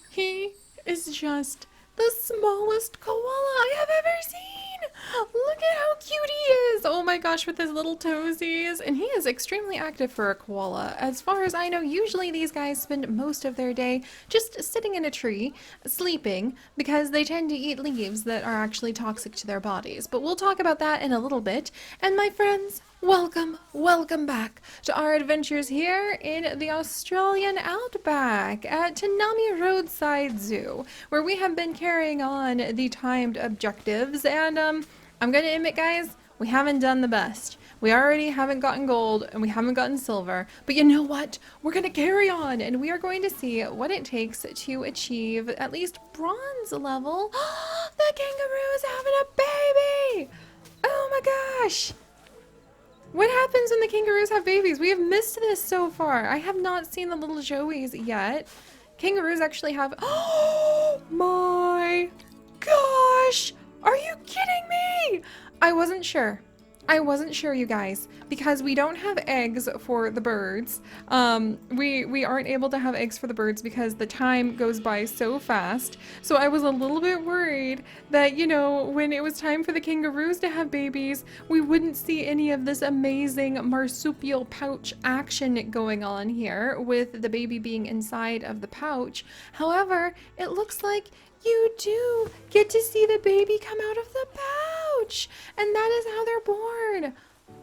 He is just the smallest koala I have ever seen. Look at how cute he is. Oh my gosh, with his little toesies. And he is extremely active for a koala. As far as I know, usually these guys spend most of their day just sitting in a tree, sleeping, because they tend to eat leaves that are actually toxic to their bodies. But we'll talk about that in a little bit. And my friends, welcome back to our adventures here in the Australian Outback at Tanami Roadside Zoo, where we have been carrying on the timed objectives. And I'm gonna admit, guys, we haven't done the best. We already haven't gotten gold and we haven't gotten silver, but you know what? We're gonna carry on and we are going to see what it takes to achieve at least bronze level. The kangaroo is having a baby! Oh my gosh! What happens when the kangaroos have babies? We have missed this so far. I have not seen the little joeys yet. Kangaroos actually have... Oh my gosh! Are you kidding me? I wasn't sure. I wasn't sure, you guys, because we don't have eggs for the birds. We aren't able to have eggs for the birds because the time goes by so fast. So I was a little bit worried that, you know, when it was time for the kangaroos to have babies, we wouldn't see any of this amazing marsupial pouch action going on here with the baby being inside of the pouch. However, it looks like you do get to see the baby come out of the pouch, and that is how they're born.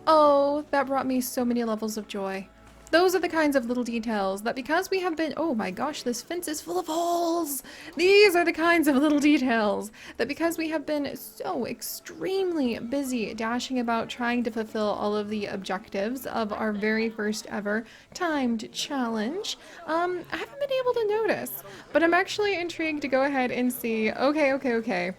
Oh, that brought me so many levels of joy. Those are the kinds of little details that because we have been, oh my gosh, this fence is full of holes. These are the kinds of little details that because we have been so extremely busy dashing about trying to fulfill all of the objectives of our very first ever timed challenge, I haven't been able to notice, but I'm actually intrigued to go ahead and see, okay.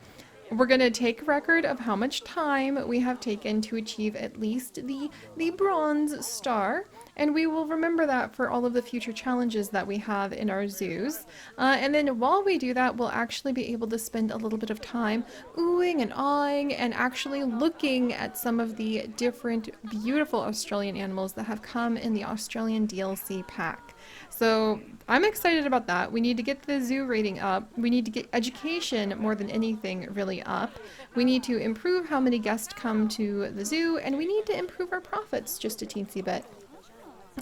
We're going to take record of how much time we have taken to achieve at least the bronze star, and we will remember that for all of the future challenges that we have in our zoos. And then while we do that, we'll actually be able to spend a little bit of time oohing and awing and actually looking at some of the different beautiful Australian animals that have come in the Australian DLC pack. So I'm excited about that. We need to get the zoo rating up. We need to get education more than anything really up. We need to improve how many guests come to the zoo, and we need to improve our profits just a teensy bit.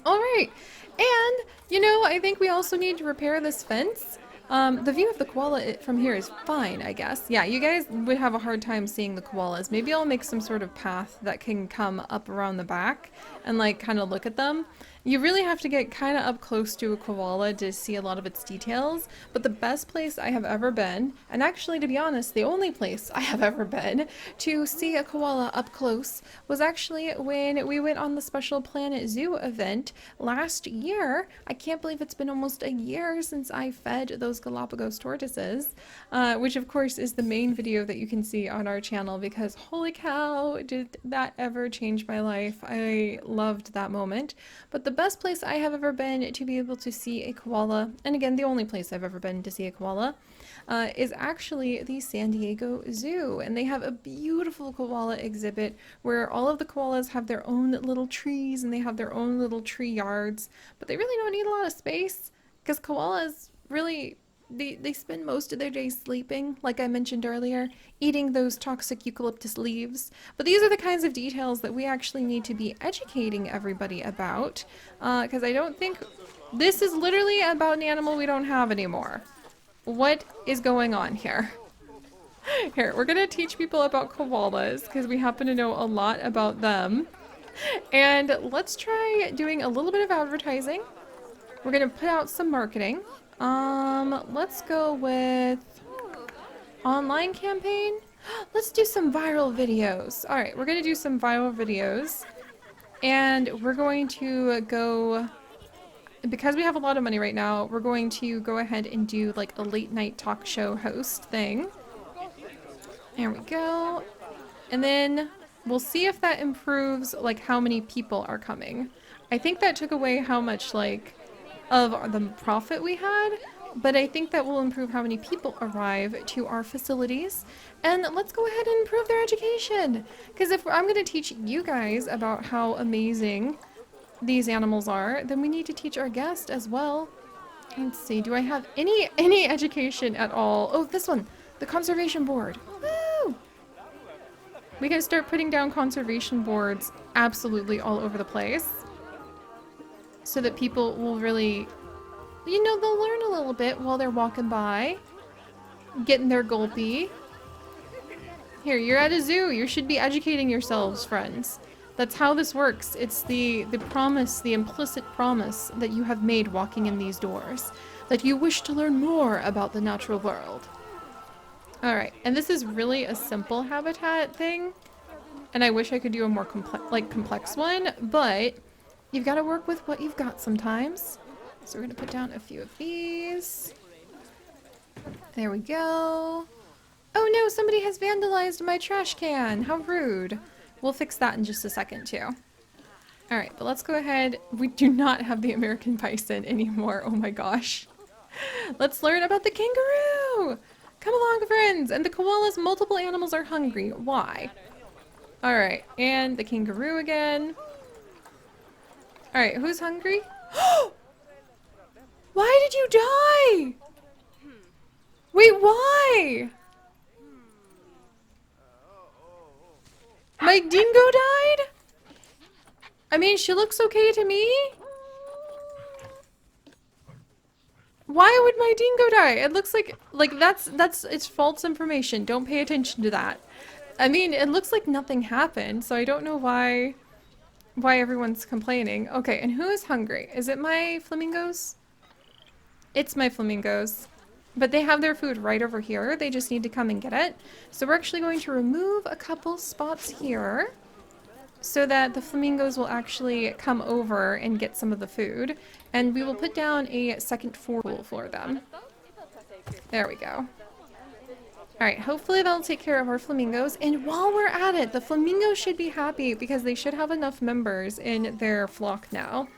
All right, and you know, I think we also need to repair this fence. The view of the koala from here is fine, I guess. Yeah, you guys would have a hard time seeing the koalas. Maybe I'll make some sort of path that can come up around the back and like kind of look at them. You really have to get kind of up close to a koala to see a lot of its details, but the best place I have ever been, and actually to be honest, the only place I have ever been to see a koala up close was actually when we went on the Special Planet Zoo event last year. I can't believe it's been almost a year since I fed those Galapagos tortoises, which of course is the main video that you can see on our channel because holy cow, did that ever change my life. I loved that moment. But the best place I have ever been to be able to see a koala, and again, the only place I've ever been to see a koala, is actually the San Diego Zoo. And they have a beautiful koala exhibit where all of the koalas have their own little trees and they have their own little tree yards. But they really don't need a lot of space because koalas really... They spend most of their day sleeping, like I mentioned earlier, eating those toxic eucalyptus leaves. But these are the kinds of details that we actually need to be educating everybody about, because I don't think this is literally about an animal we don't have anymore. What is going on here? Here, we're going to teach people about koalas, because we happen to know a lot about them. And let's try doing a little bit of advertising. We're going to put out some marketing. Let's go with online campaign. Let's do some viral videos. All right, we're going to do some viral videos. And we're going to go, because we have a lot of money right now, we're going to go ahead and do like a late night talk show host thing. There we go. And then we'll see if that improves like how many people are coming. I think that took away how much like of the profit we had, but I think that will improve how many people arrive to our facilities. And let's go ahead and improve their education, because if I'm going to teach you guys about how amazing these animals are, then we need to teach our guests as well. Let's see, do I have any education at all? Oh, this one, the conservation board. Woo! We can start putting down conservation boards absolutely all over the place so that people will really, you know, they'll learn a little bit while they're walking by, getting their gulpy. Here, you're at a zoo. You should be educating yourselves, friends. That's how this works. It's the promise, the implicit promise that you have made walking in these doors, that you wish to learn more about the natural world. Alright, and this is really a simple habitat thing, and I wish I could do a more complex one, but you've got to work with what you've got sometimes. So we're going to put down a few of these. There we go. Oh no, somebody has vandalized my trash can. How rude. We'll fix that in just a second too. Alright, but let's go ahead. We do not have the American bison anymore. Oh my gosh. Let's learn about the kangaroo! Come along, friends! And the koalas, multiple animals are hungry. Why? Alright, and the kangaroo again. Alright, who's hungry? Why did you die? Wait, why? My dingo died? I mean, she looks okay to me. Why would my dingo die? It looks like it's false information. Don't pay attention to that. I mean, it looks like nothing happened, so I don't know why everyone's complaining. Okay, and who is hungry? Is it my flamingos? It's my flamingos. But they have their food right over here. They just need to come and get it. So we're actually going to remove a couple spots here so that the flamingos will actually come over and get some of the food. And we will put down a second pool for them. There we go. Alright, hopefully that'll take care of our flamingos. And while we're at it, the flamingos should be happy because they should have enough members in their flock now.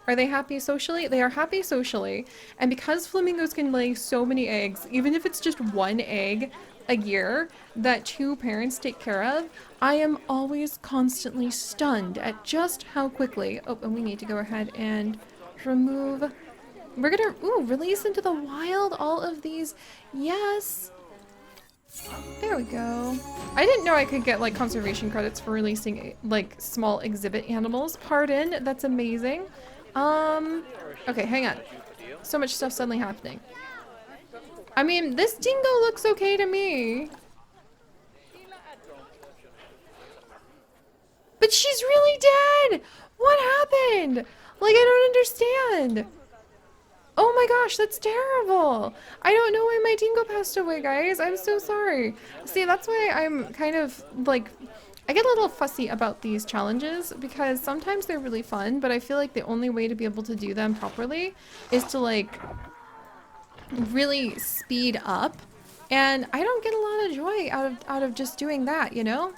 Are they happy socially? They are happy socially. And because flamingos can lay so many eggs, even if it's just one egg a year that two parents take care of, I am always constantly stunned at just how quickly... Oh, and we need to go ahead and remove... We're gonna, release into the wild all of these. Yes! There we go. I didn't know I could get, like, conservation credits for releasing, like, small exhibit animals. Pardon, that's amazing. Okay, hang on. So much stuff suddenly happening. I mean, this dingo looks okay to me. But she's really dead! What happened? Like, I don't understand. Oh my gosh, that's terrible. I don't know why my dingo passed away, guys. I'm so sorry. See, that's why I'm kind of, like... I get a little fussy about these challenges because sometimes they're really fun, but I feel like the only way to be able to do them properly is to, like, really speed up. And I don't get a lot of joy out of just doing that, you know?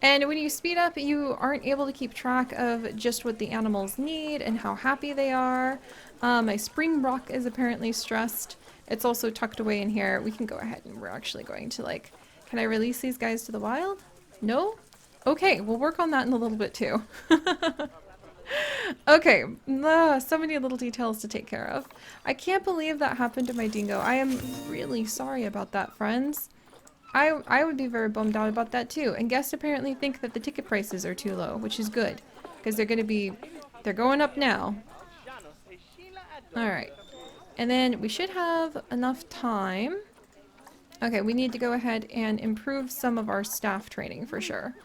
And when you speed up, you aren't able to keep track of just what the animals need and how happy they are. My spring rock is apparently stressed. It's also tucked away in here. We can go ahead and we're actually going to, like... Can I release these guys to the wild? No? Okay, we'll work on that in a little bit too. Okay, so many little details to take care of. I can't believe that happened to my dingo. I am really sorry about that, friends. I would be very bummed out about that too. And guests apparently think that the ticket prices are too low, which is good. Because they're going up now. Alright. And then we should have enough time. Okay, we need to go ahead and improve some of our staff training for sure.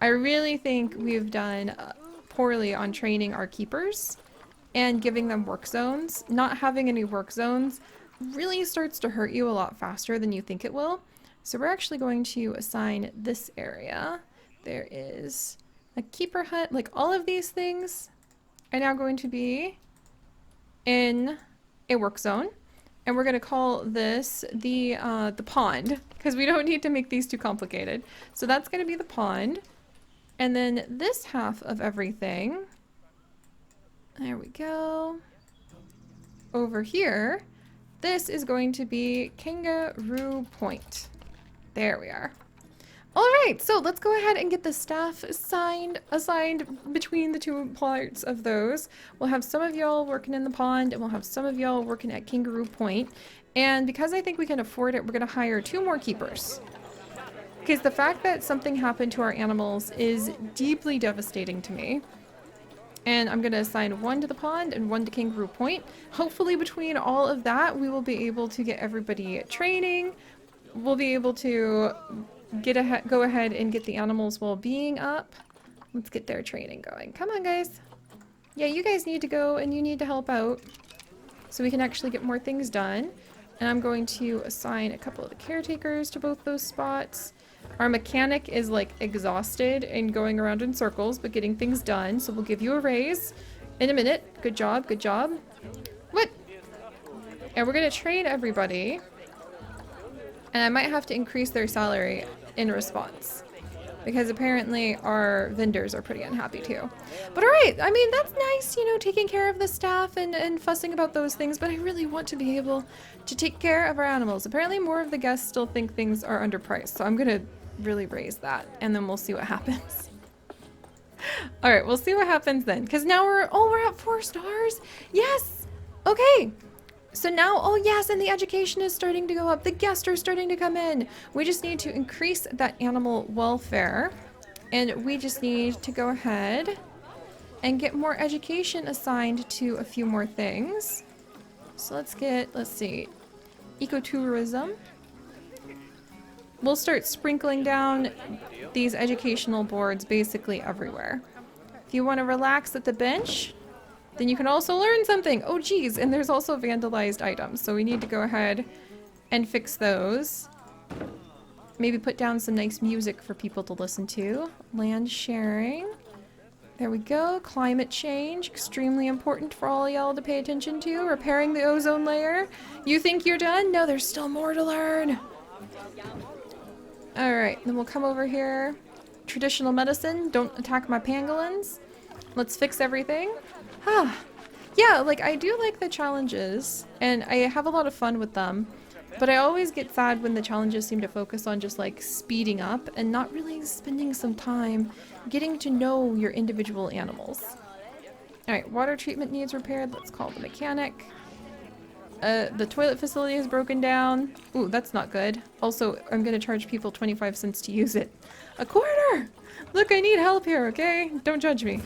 I really think we've done poorly on training our keepers and giving them work zones. Not having any work zones really starts to hurt you a lot faster than you think it will. So we're actually going to assign this area. There is a keeper hut. Like all of these things are now going to be in a work zone. And we're going to call this the pond, because we don't need to make these too complicated. So that's going to be the pond. And then this half of everything, there we go. Over here, this is going to be Kangaroo Point. There we are. Alright, so let's go ahead and get the staff assigned between the two parts of those. We'll have some of y'all working in the pond, and we'll have some of y'all working at Kangaroo Point. And because I think we can afford it, we're going to hire 2 more keepers. Because the fact that something happened to our animals is deeply devastating to me. And I'm going to assign 1 to the pond and 1 to Kangaroo Point. Hopefully between all of that, we will be able to get everybody training. We'll be able to go ahead and get the animals' well-being up. Let's get their training going. Come on, guys. Yeah, you guys need to go and you need to help out so we can actually get more things done. And I'm going to assign a couple of the caretakers to both those spots. Our mechanic is like exhausted and going around in circles but getting things done, so we'll give you a raise in a minute. Good job, good job. What? And we're gonna train everybody. And I might have to increase their salary in response. Because apparently our vendors are pretty unhappy too. But alright, I mean, that's nice, you know, taking care of the staff and fussing about those things, but I really want to be able to take care of our animals. Apparently more of the guests still think things are underpriced, so I'm gonna really raise that, and then we'll see what happens. Alright, we'll see what happens then. Because now we're at 4 stars? Yes! Okay! So now, oh yes, and the education is starting to go up. The guests are starting to come in. We just need to increase that animal welfare. And we just need to go ahead and get more education assigned to a few more things. So let's see, ecotourism. We'll start sprinkling down these educational boards basically everywhere. If you want to relax at the bench, then you can also learn something. Oh geez, and there's also vandalized items, so we need to go ahead and fix those. Maybe put down some nice music for people to listen to. Land sharing. There we go. Climate change, extremely important for all y'all to pay attention to. Repairing the ozone layer. You think you're done? No, there's still more to learn. Alright, then we'll come over here. Traditional medicine, don't attack my pangolins. Let's fix everything. Yeah, like I do like the challenges and I have a lot of fun with them, but I always get sad when the challenges seem to focus on just like speeding up and not really spending some time getting to know your individual animals. Alright, water treatment needs repaired. Let's call the mechanic. The toilet facility is broken down. Ooh, that's not good. Also, I'm gonna charge people 25 cents to use it. A quarter! Look, I need help here, okay? Don't judge me.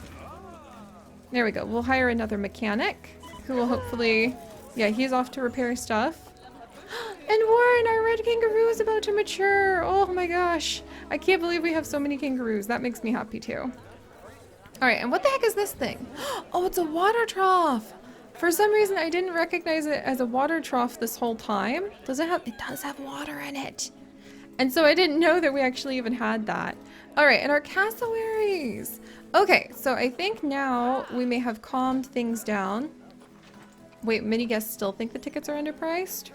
There we go. We'll hire another mechanic who will hopefully... Yeah, he's off to repair stuff. And Warren, our red kangaroo is about to mature. Oh my gosh. I can't believe we have so many kangaroos. That makes me happy too. Alright, and what the heck is this thing? Oh, it's a water trough. For some reason, I didn't recognize it as a water trough this whole time. It does have water in it. And so I didn't know that we actually even had that. Alright, and our cassowaries. Okay, so I think now we may have calmed things down. Wait, many guests still think the tickets are underpriced?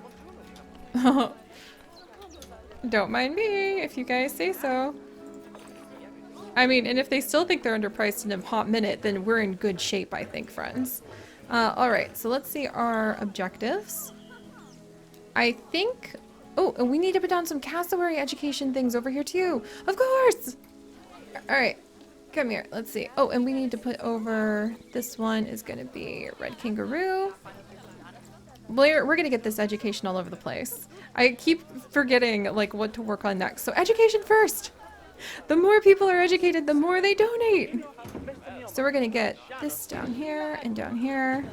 Don't mind me if you guys say so. I mean, and if they still think they're underpriced in a hot minute, then we're in good shape, I think, friends. Alright, so let's see our objectives. I think... Oh, and we need to put down some cassowary education things over here, too. Of course! Alright. Come here, let's see. Oh, and we need to put over, this one is going to be red kangaroo. We're going to get this education all over the place. I keep forgetting, like, what to work on next. So education first! The more people are educated, the more they donate! So we're going to get this down here and down here.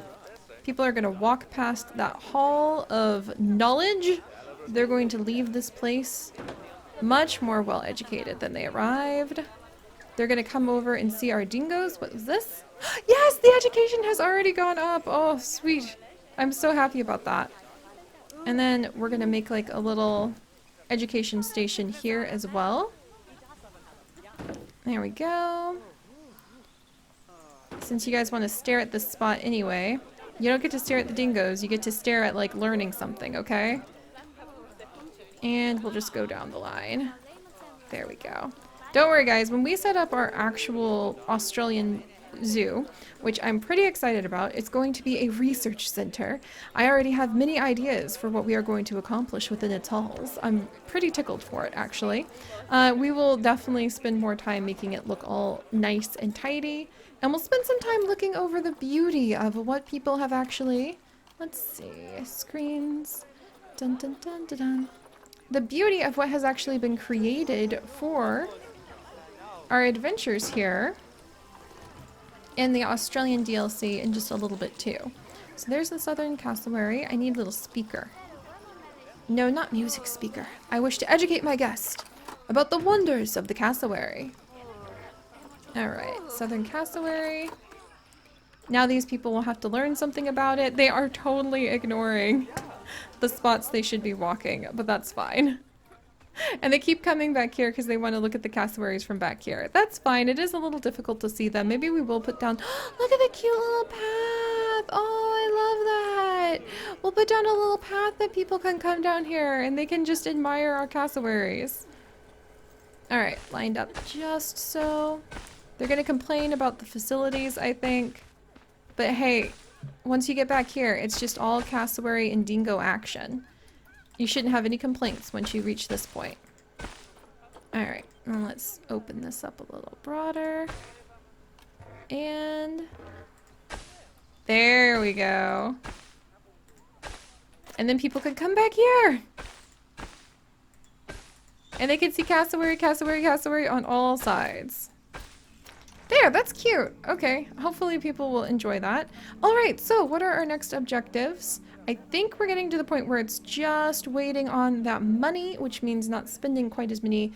People are going to walk past that hall of knowledge. They're going to leave this place much more well-educated than they arrived. They're gonna come over and see our dingoes. What was this? Yes, the education has already gone up. Oh, sweet. I'm so happy about that. And then we're gonna make like a little education station here as well. There we go. Since you guys want to stare at this spot anyway, you don't get to stare at the dingoes. You get to stare at like learning something, okay? And we'll just go down the line. There we go. Don't worry guys, when we set up our actual Australian Zoo, which I'm pretty excited about. It's going to be a research center. I already have many ideas for what we are going to accomplish within its halls. I'm pretty tickled for it, actually. We will definitely spend more time making it look all nice and tidy, and we'll spend some time looking over the beauty of what people have actually... Let's see, screens. Dun dun dun dun dun. The beauty of what has actually been created for our adventures here in the Australian DLC in just a little bit too. So there's the Southern Cassowary. I need a little speaker. No, not music speaker. I wish to educate my guest about the wonders of the cassowary. Alright, Southern Cassowary. Now these people will have to learn something about it. They are totally ignoring the spots they should be walking, but that's fine. And they keep coming back here because they want to look at the cassowaries from back here. That's fine. It is a little difficult to see them. Maybe we will put down... Look at the cute little path! Oh, I love that! We'll put down a little path that people can come down here and they can just admire our cassowaries. Alright, lined up just so. They're going to complain about the facilities, I think. But hey, once you get back here, it's just all cassowary and dingo action. You shouldn't have any complaints once you reach this point. Alright, now let's open this up a little broader. And... there we go. And then people can come back here! And they can see cassowary, cassowary, cassowary on all sides. There, that's cute. Okay, hopefully people will enjoy that. Alright, so what are our next objectives? I think we're getting to the point where it's just waiting on that money, which means not spending quite as many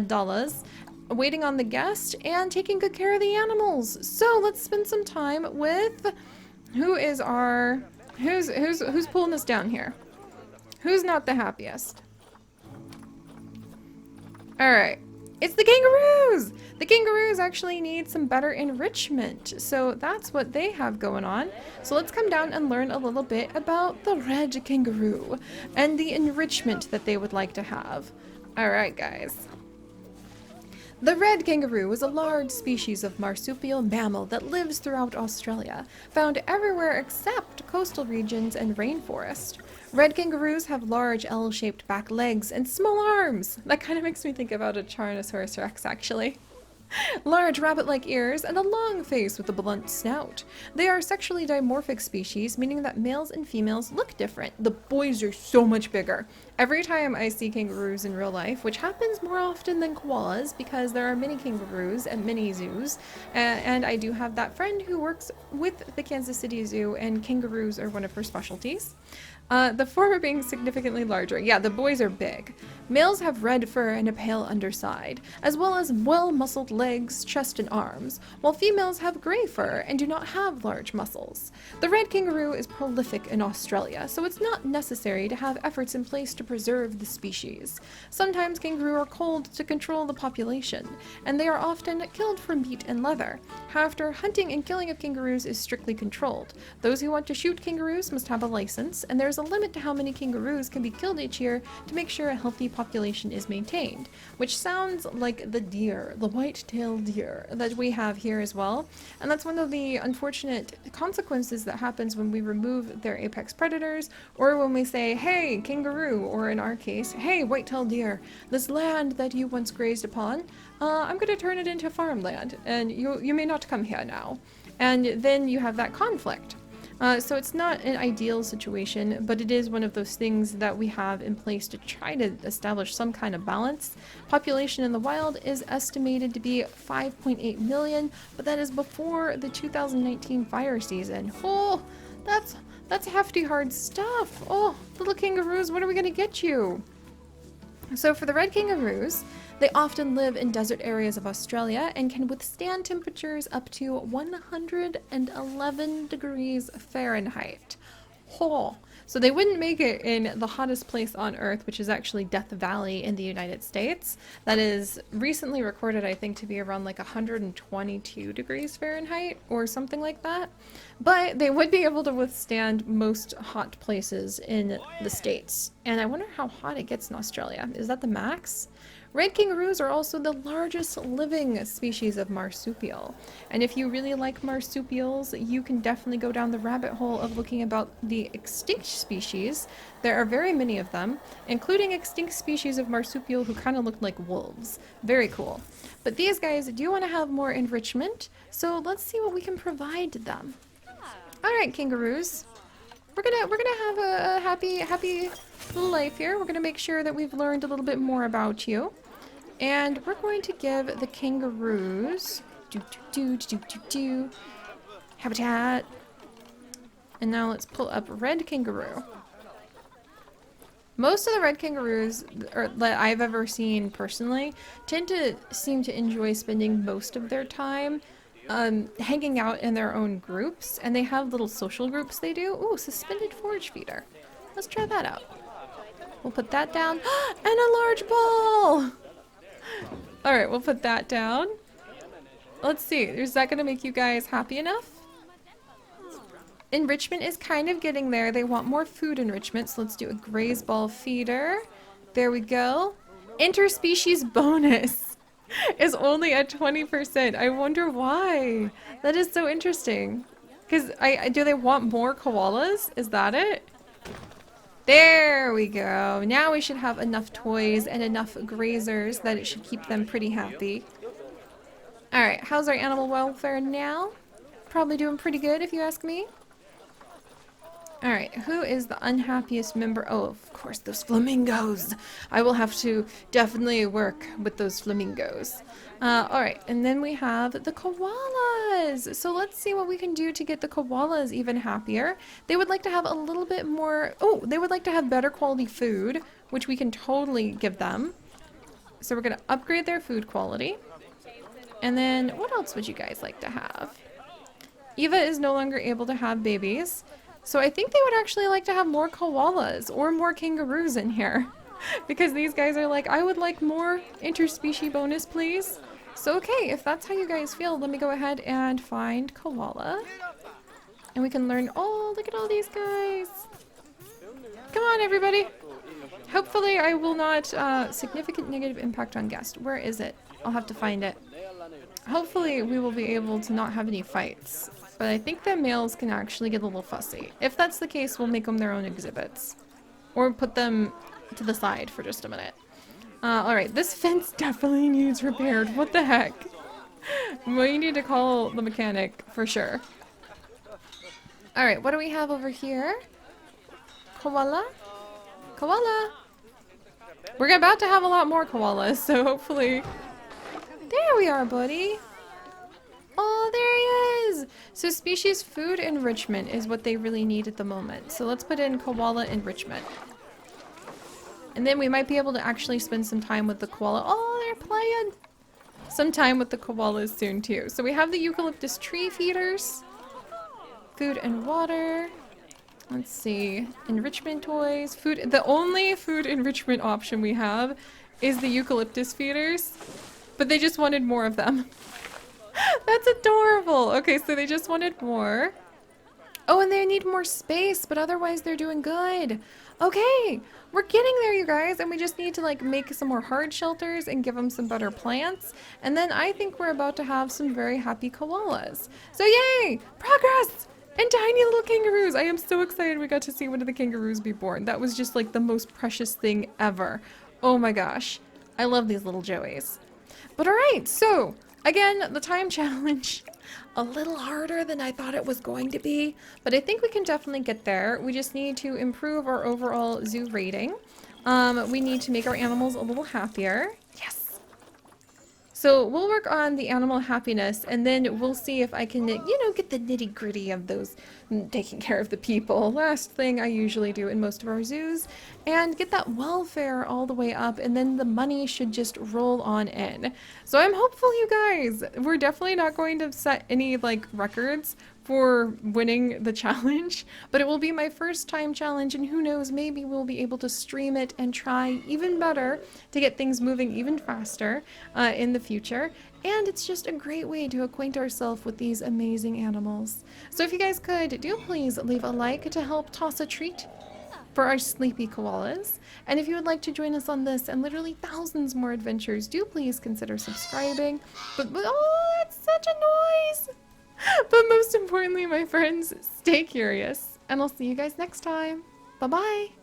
dollars, waiting on the guest, and taking good care of the animals. So let's spend some time with who's pulling us down here? Who's not the happiest? Alright. It's the kangaroos! The kangaroos actually need some better enrichment, so that's what they have going on. So let's come down and learn a little bit about the red kangaroo and the enrichment that they would like to have. Alright guys. The red kangaroo is a large species of marsupial mammal that lives throughout Australia, found everywhere except coastal regions and rainforest. Red kangaroos have large L-shaped back legs and small arms. That kind of makes me think about a Tyrannosaurus Rex, actually. Large rabbit-like ears and a long face with a blunt snout. They are sexually dimorphic species, meaning that males and females look different. The boys are so much bigger. Every time I see kangaroos in real life, which happens more often than koalas because there are many kangaroos at many zoos, and I do have that friend who works with the Kansas City Zoo, and kangaroos are one of her specialties. The former being significantly larger. Yeah, the boys are big. Males have red fur and a pale underside, as well as well-muscled legs, chest, and arms, while females have gray fur and do not have large muscles. The red kangaroo is prolific in Australia, so it's not necessary to have efforts in place to preserve the species. Sometimes kangaroo are culled to control the population, and they are often killed for meat and leather. However, hunting and killing of kangaroos is strictly controlled. Those who want to shoot kangaroos must have a license, and there is a limit to how many kangaroos can be killed each year to make sure a healthy population is maintained, which sounds like the deer, the white-tailed deer that we have here as well. And that's one of the unfortunate consequences that happens when we remove their apex predators, or when we say, hey, kangaroo, or in our case, hey, white-tailed deer, this land that you once grazed upon, I'm going to turn it into farmland, and you may not come here now. And then you have that conflict. So it's not an ideal situation, but it is one of those things that we have in place to try to establish some kind of balance. Population in the wild is estimated to be 5.8 million, but that is before the 2019 fire season. Oh, that's hefty hard stuff. Oh, little kangaroos, what are we gonna get you? So for the red kangaroos, they often live in desert areas of Australia and can withstand temperatures up to 111 degrees Fahrenheit. Oh, so they wouldn't make it in the hottest place on Earth, which is actually Death Valley in the United States. That is recently recorded, I think, to be around like 122 degrees Fahrenheit or something like that. But they would be able to withstand most hot places in the States. And I wonder how hot it gets in Australia. Is that the max? Red kangaroos are also the largest living species of marsupial. And if you really like marsupials, you can definitely go down the rabbit hole of looking about the extinct species. There are very many of them, including extinct species of marsupial who kind of look like wolves. Very cool. But these guys do want to have more enrichment, so let's see what we can provide them. All right, kangaroos. We're gonna have a happy life here. We're gonna make sure that we've learned a little bit more about you. And we're going to give the kangaroos habitat. And now let's pull up red kangaroo. Most of the red kangaroos that I've ever seen personally tend to seem to enjoy spending most of their time hanging out in their own groups, and they have little social groups they do. Ooh, suspended forage feeder. Let's try that out. We'll put that down. And a large ball! Alright, we'll put that down. Let's see, is that going to make you guys happy enough? Enrichment is kind of getting there. They want more food enrichment, so let's do a graze ball feeder. There we go. Interspecies bonus is only at 20%. I wonder why. That is so interesting. Because do they want more koalas? Is that it? There we go. Now we should have enough toys and enough grazers that it should keep them pretty happy. Alright, how's our animal welfare now? Probably doing pretty good if you ask me. Alright, who is the unhappiest member? Oh, of course, those flamingos. I will have to definitely work with those flamingos. Alright, and then we have the koalas. So let's see what we can do to get the koalas even happier. They would like to have a little bit more... Oh, they would like to have better quality food, which we can totally give them. So we're going to upgrade their food quality. And then what else would you guys like to have? Eva is no longer able to have babies. So I think they would actually like to have more koalas or more kangaroos in here. Because these guys are like, I would like more interspecies bonus, please. So okay, if that's how you guys feel, let me go ahead and find koala. And we can learn, oh, look at all these guys. Come on, everybody. Hopefully I will not, significant negative impact on guest. Where is it? I'll have to find it. Hopefully we will be able to not have any fights. But I think the males can actually get a little fussy. If that's the case, we'll make them their own exhibits. Or put them to the side for just a minute. Alright, this fence definitely needs repaired. What the heck? We need to call the mechanic for sure. Alright, what do we have over here? Koala? Koala! We're about to have a lot more koalas, so hopefully... There we are, buddy! Oh, there he is! So species food enrichment is what they really need at the moment. So let's put in koala enrichment. And then we might be able to actually spend some time with the koala. Oh, they're playing! Some time with the koalas soon too. So we have the eucalyptus tree feeders. Food and water. Let's see. Enrichment toys. Food. The only food enrichment option we have is the eucalyptus feeders. But they just wanted more of them. That's adorable. Okay, so they just wanted more. Oh, and they need more space, but otherwise they're doing good. Okay, we're getting there, you guys, and we just need to like make some more hard shelters and give them some better plants. And then I think we're about to have some very happy koalas. So yay! Progress! And tiny little kangaroos. I am so excited we got to see one of the kangaroos be born. That was just like the most precious thing ever. Oh my gosh. I love these little joeys. But alright, so... Again, the time challenge, a little harder than I thought it was going to be, but I think we can definitely get there. We just need to improve our overall zoo rating. We need to make our animals a little happier. Yes! So we'll work on the animal happiness, and then we'll see if I can, you know, get the nitty-gritty of those taking care of the people. Last thing I usually do in most of our zoos, and get that welfare all the way up, and then the money should just roll on in. So I'm hopeful, you guys. We're definitely not going to set any, like, records for winning the challenge, but it will be my first time challenge, and who knows, maybe we'll be able to stream it and try even better to get things moving even faster in the future. And it's just a great way to acquaint ourselves with these amazing animals. So if you guys could, do please leave a like to help toss a treat for our sleepy koalas. And if you would like to join us on this and literally thousands more adventures, do please consider subscribing. But oh, that's such a noise! But most importantly, my friends, stay curious, and I'll see you guys next time. Bye-bye!